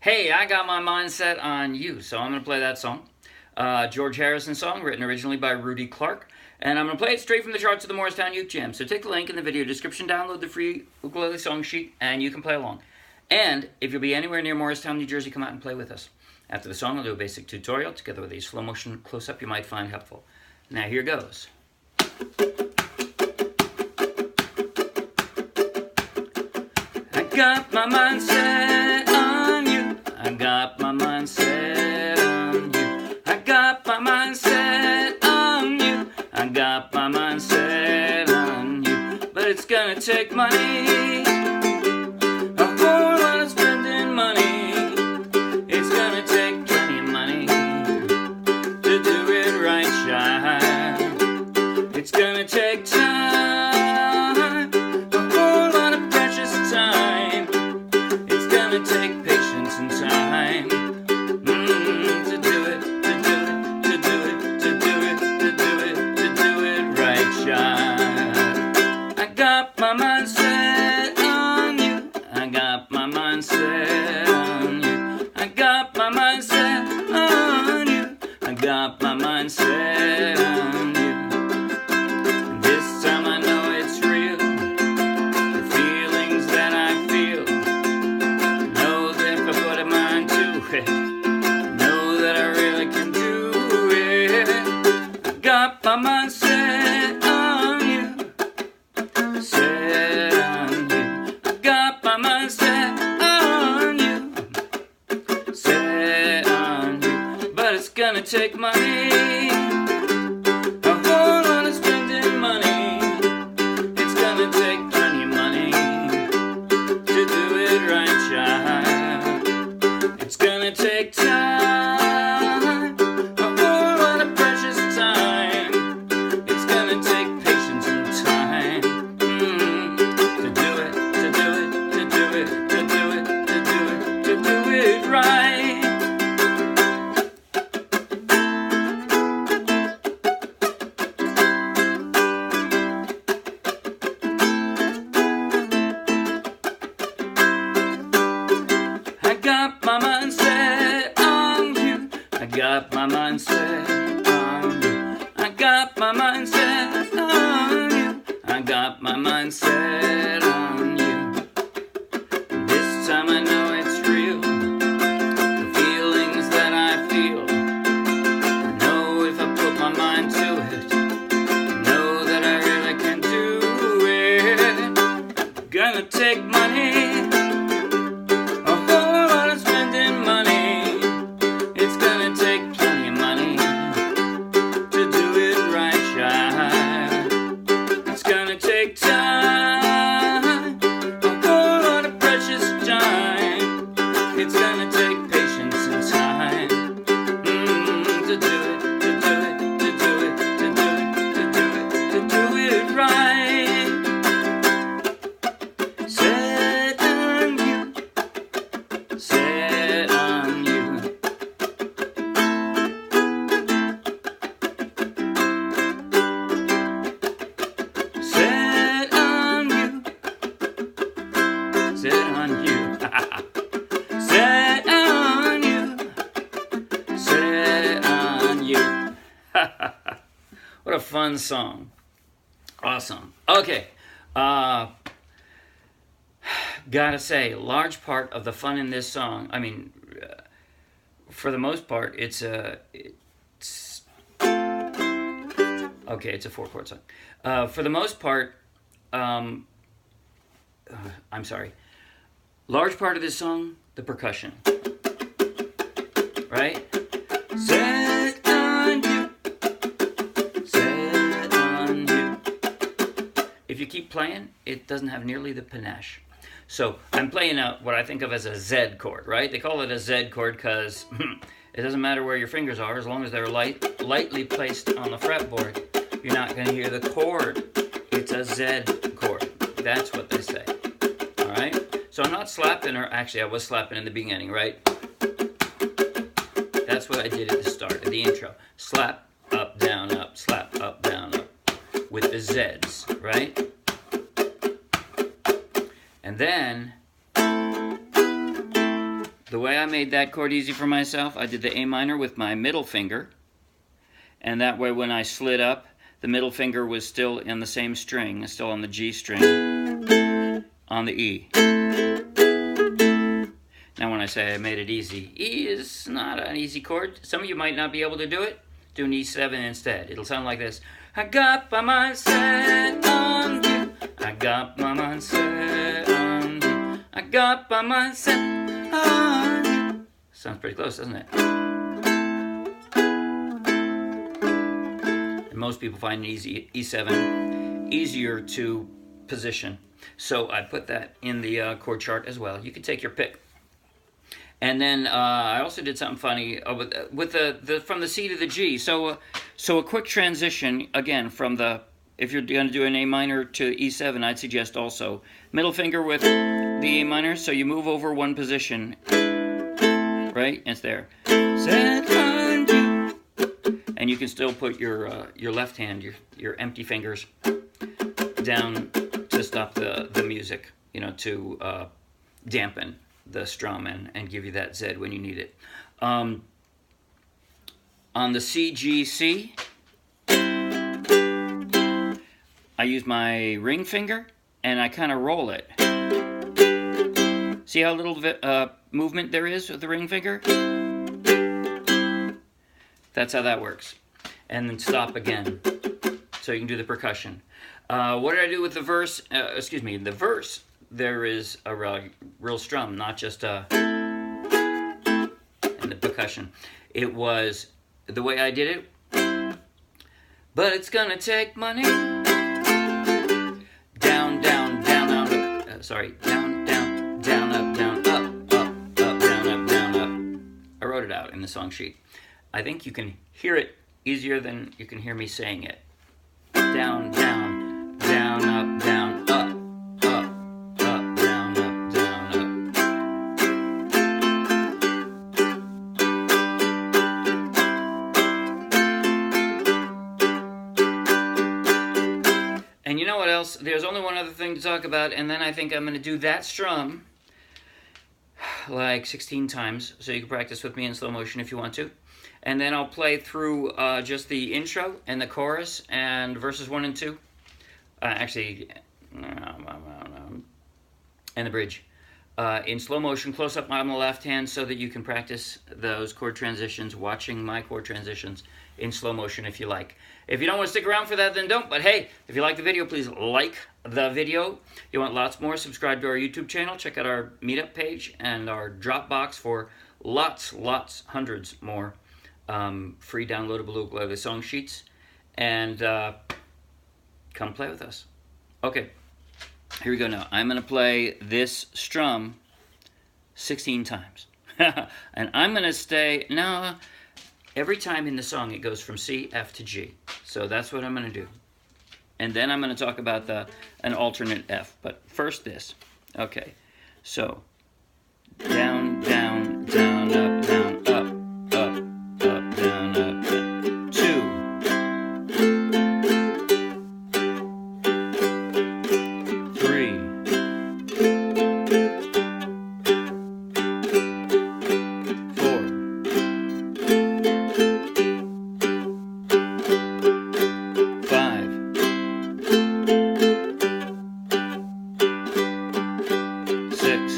Hey, I got my mindset on you, so I'm going to play that song. George Harrison song, written originally by Rudy Clark. And I'm going to play it straight from the charts of the Morristown Youth Jam. So take the link in the video description, download the free ukulele song sheet, and you can play along. And if you'll be anywhere near Morristown, New Jersey, come out and play with us. After the song, I'll do a basic tutorial together with a slow motion close-up you might find helpful. Now here goes. I got my mindset on you. I got my mindset on you. I got my mindset on you. I got my mindset on you. But it's gonna take money, a whole lot of spending money. It's gonna take plenty of money to do it right, child. It's gonna take time, a whole lot of precious time. It's gonna take patience and time to do it, to do it, to do it, to do it, to do it, to do it right, child. I got my mindset on you. I got my mindset on you. I got my mindset on you. I got my mindset on you. And this time I know it's real. The feelings that I feel, know that if I put a mind to it, know that I really can do it. I got my mindset on you. Set on you. I got my mindset on you. Set on you. But it's gonna take money, a whole lot of spending money. It's gonna take plenty of money to do it right, child. It's gonna take time, a whole lot of precious time. It's gonna take patience and time to do it, to do it, to do it, to do it, to do it, to do it right. I got my mindset on you. I got my mindset on you. I got my mindset on you. I got my mindset on you. This time I know it's real. The feelings that I feel, I know if I put my mind to it, I know that I really can do it. Gonna take money, a whole lot of spending money. It's gonna take plenty of money to do it right, child. It's gonna take time, a whole lot of precious time. It's gonna take patience and time to do it, to do it, to do it, to do it, to do it, to do it right. Set on you. Set on you. Set on you. Set on you. Set on you. Set on you. What a fun song. Awesome. Okay. Gotta say, large part of the fun in this song, I mean, for the most part, it's okay, it's a 4-chord song. For the most part, I'm sorry. Large part of this song, the percussion, right? Set on you. Set on you. If you keep playing, it doesn't have nearly the panache. So I'm playing what I think of as a Z chord, right? They call it a Z chord because it doesn't matter where your fingers are, as long as they're lightly placed on the fretboard, you're not going to hear the chord. It's a Z chord. That's what they say. All right? So I'm not slapping, or actually I was slapping in the beginning, right? That's what I did at the start of the intro. Slap, up, down, up, slap, up, down, up, with the Zs, right? And then the way I made that chord easy for myself, I did the A minor with my middle finger, and that way when I slid up, the middle finger was still in the same string, still on the G string, on the E. Now when I say I made it easy, E is not an easy chord. Some of you might not be able to do it. Do an E7 instead. It'll sound like this. I got my mind set on you. I got my mind set on you. I got my mind set on you. Sounds pretty close, doesn't it? And most people find an easy E7 easier to position. So I put that in the chord chart as well. You can take your pick. And then I also did something funny with the from the C to the G. So a quick transition again from the, if you're going to do an A minor to E7, I'd suggest also middle finger with the A minor. So you move over one position, right? It's there. And you can still put your left hand, your empty fingers, down to stop the music, you know, to dampen the strum and give you that Z when you need it. On the C, G, C, I use my ring finger and I kind of roll it. See how little movement there is with the ring finger? That's how that works. And then stop again, so you can do the percussion. What did I do with the verse? The verse. There is a real strum, not just and the percussion. It was the way I did it. But it's gonna take money. Down, down, down, down, down, down, down, up, down, up, up, up, down, up, down, up. I wrote it out in the song sheet. I think you can hear it easier than you can hear me saying it. Down, down, down, up, down, up. And you know what else? There's only one other thing to talk about, and then I think I'm going to do that strum like 16 times, so you can practice with me in slow motion if you want to. And then I'll play through just the intro and the chorus and verses 1 and 2. And the bridge. In slow motion, close up on the left hand so that you can practice those chord transitions, watching my chord transitions in slow motion if you like. If you don't want to stick around for that, then don't. But hey, if you like the video, please like the video. You want lots more, subscribe to our YouTube channel. Check out our meetup page and our Dropbox for lots, hundreds more free downloadable ukulele song sheets. And come play with us. Okay, here we go now. I'm going to play this strum 16 times. And I'm going to stay... Now, every time in the song it goes from C, F to G. So that's what I'm going to do. And then I'm going to talk about an alternate F. But first this. Okay, so down, down, down, up, down, up, up, up, down, up, down. 2. 3. 4. 5. 6.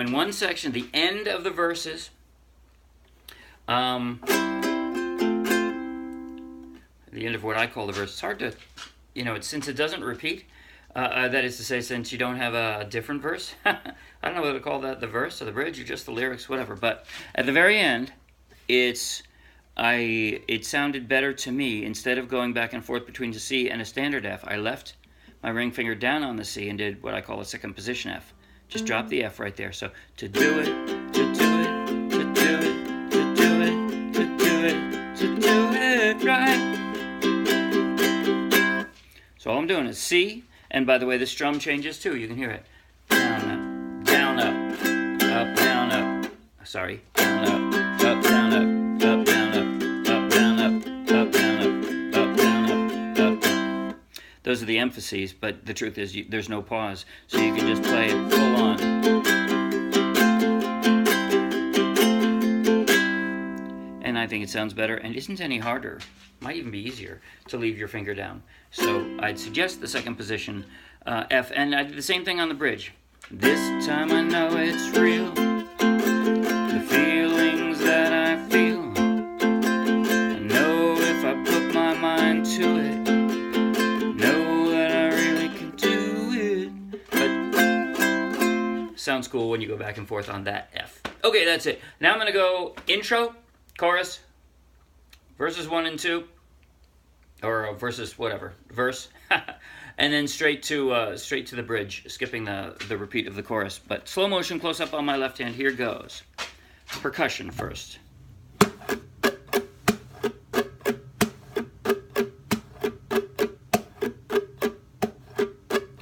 I'm in one section, the end of the verses. The end of what I call the verse. It's hard to, since it doesn't repeat. That is to say, since you don't have a different verse. I don't know whether to call that the verse or the bridge or just the lyrics, whatever. But at the very end, it sounded better to me. Instead of going back and forth between a C and a standard F, I left my ring finger down on the C and did what I call a second position F. Just drop the F right there. So to do it, to do it, to do it, to do it, to do it, to do it right. So all I'm doing is C, and by the way, the strum changes too. You can hear it. Down, up, down, up, up, down, up. Sorry, down, up, down, up, up, down, up, up, down, up, up, down, up, up, down, up, up. Those are the emphases, but the truth is there's no pause, so you can just play it full on. And I think it sounds better and isn't any harder. Might even be easier to leave your finger down. So I'd suggest the second position, F, and I did the same thing on the bridge. This time I know it's real, the feelings that I feel. I know if I put my mind to it, know that I really can do it. But sounds cool when you go back and forth on that F. Okay, that's it. Now I'm going to go intro, chorus, verses 1 and 2, or verses whatever, verse, and then straight to the bridge, skipping the repeat of the chorus. But slow motion, close up on my left hand. Here goes. Percussion first.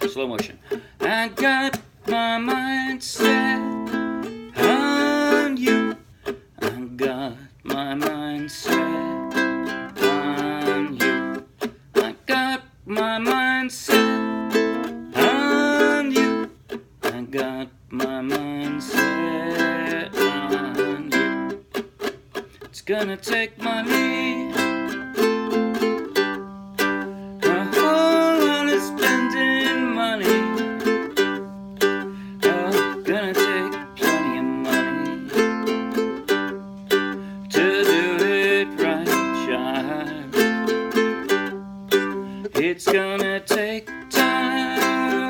Slow motion. I got my mind set on you. I got my mind set on you. I got my mind set on you. I got my mind set on you. It's gonna take money, a whole lot of spending money. Gonna take plenty of money to do it right, child. It's gonna take time,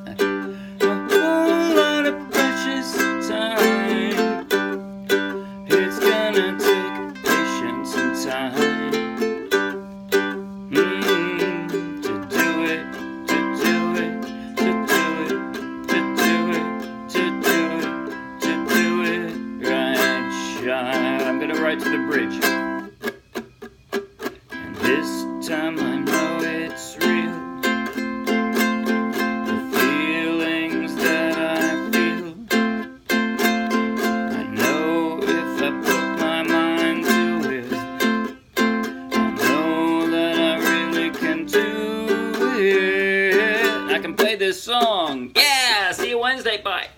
a whole lot of precious time. It's gonna take patience and time to do it, to do it, to do it, to do it, to do it, to do it right, child. I'm gonna write to the bridge. And this time I know it's real, the feelings that I feel. I know if I put my mind to it, I know that I really can do it. I can play this song. Yeah, see you Wednesday. Bye.